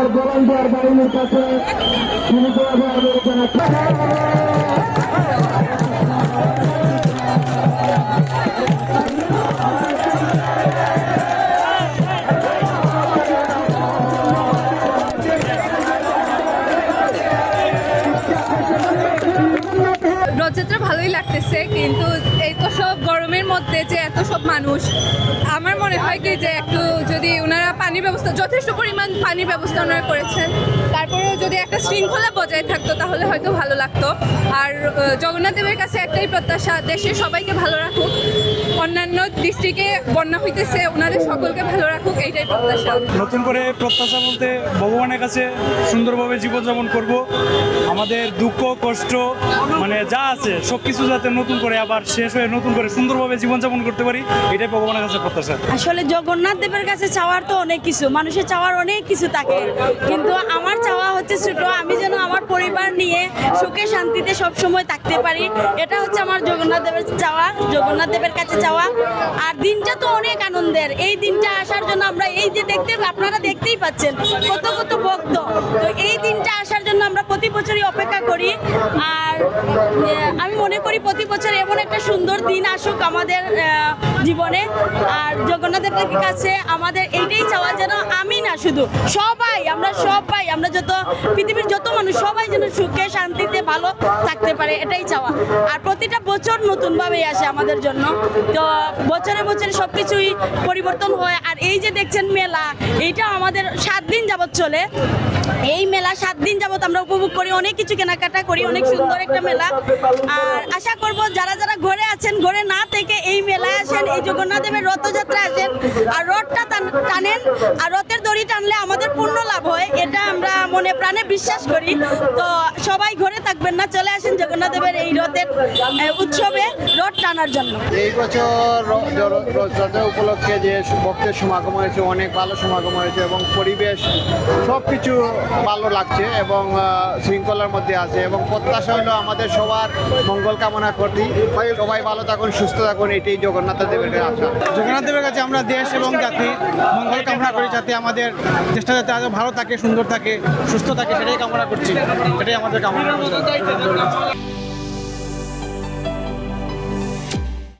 আমার জলন্দার বাহিনীর কাছে সীমিতভাবে আবেদন জানাচ্ছি। রথযাত্রা ভালোই লাগতেছে, কিন্তু এই তো সব গরমের মধ্যে যে এত সব মানুষ, আমার মনে হয় কি যে একটু যদি ওনারা পানির ব্যবস্থা, যথেষ্ট পরিমাণ পানির ব্যবস্থা ওনারা করেছেন, তারপরেও যদি একটা শৃঙ্খলা বজায় থাকতো তাহলে হয়তো ভালো লাগতো। আর জগন্নাথ দেবের কাছে একটাই প্রত্যাশা, দেশের সবাইকে ভালো রাখুক, অন্যান্য ডিস্ট্রিক্টে বন্যা হইতেছে ওনাদের সকলকে ভালো রাখুক, এইটাই প্রত্যাশা। নতুন করে প্রত্যাশা বলতে ভগবানের কাছে সুন্দরভাবে জীবনযাপন করব, আমাদের দুঃখ কষ্ট মানে যা আছে সব কিছু যাতে নতুন করে আবার শেষ হয়ে নতুন করে সুন্দরভাবে জীবনযাপন করতে পারি, এটাই ভগবানের কাছে প্রত্যাশা। আসলে জগন্নাথ দেবের কাছে চাওয়ার তো অনেক কিছু, মানুষের চাওয়ার অনেক কিছু থাকে, কিন্তু আমার চাওয়া হচ্ছে ছোট, আমি যেন আমার পরিবার নিয়ে সুখে শান্তিতে সব সময় থাকতে পারি, এটা হচ্ছে আমার জগন্নাথ দেবের চাওয়া, জগন্নাথ দেবের কাছে চাওয়া। আর দিনটা তো অনেক আনন্দের, এই দিনটা আসার জন্য আমরা এই যে আপনারা দেখতেই পাচ্ছেন কত কত ভক্ত, তো এই দিনটা আসার জন্য আমরা প্রতি বছরই অপেক্ষা করি। আর আমি মনে করি প্রতি বছর এমন একটা সুন্দর দিন আসুক আমাদের জীবনে। আর জগন্নাথের কাছে আমাদের এইটাই চাওয়া, যেন আমি না শুধু সবাই, আমরা যত পৃথিবীর যত মানুষ সবাই যেন সুখে শান্তিতে ভালো থাকতে পারে, এটাই চাওয়া। আর প্রতিটা বছর নতুনভাবেই আসে আমাদের জন্য, তো বছরে বছরে সব কিছুই পরিবর্তন হয়। আর এই যে দেখছেন মেলা, এইটা আমাদের 7 দিন যাবৎ চলে, এই মেলা 7 দিন যাবৎ আমরা উপভোগ করি, অনেক কিছু কেনাকাটা করি, অনেক সুন্দর একটা মেলা। আর আশা করব যারা যারা ঘরে আছেন, ঘরে না থেকে এই মেলায় আসেন, এই জগন্নাথ দেবের রথযাত্রা আসেন, আর রথটা টানেন, আর রথের দড়ি টানলে আমাদের পূর্ণ লাভ হয়, এটা আমরা মনে প্রাণে বিশ্বাস করি। তো সবাই ঘরে থাকবেন না, চলে আসেন জগন্নাথ দেবের এই রথের উৎসবে রথ টানার জন্য। এই বছর রথযাত্রা উপলক্ষে যে ভক্তের সমাগম হয়েছে, অনেক ভালো সমাগম হয়েছে এবং পরিবেশ সব কিছু ভালো লাগছে এবং শৃঙ্খলার মধ্যে আছে, এবং প্রত্যাশা হলো আমাদের সবার মঙ্গল কামনা করি, সবাই ভালো থাকুন, সুস্থ থাকুন, এটাই জগন্নাথ দেবের আশা। জগন্নাথ দেবের কাছে আমরা দেশ এবং জাতি মঙ্গল কামনা করি, যাতে আমাদের দেশটা যাতে আরও ভালো থাকে, সুন্দর থাকে, সুস্থ থাকে, সেটাই কামনা করছি, এটাই আমাদের কামনা।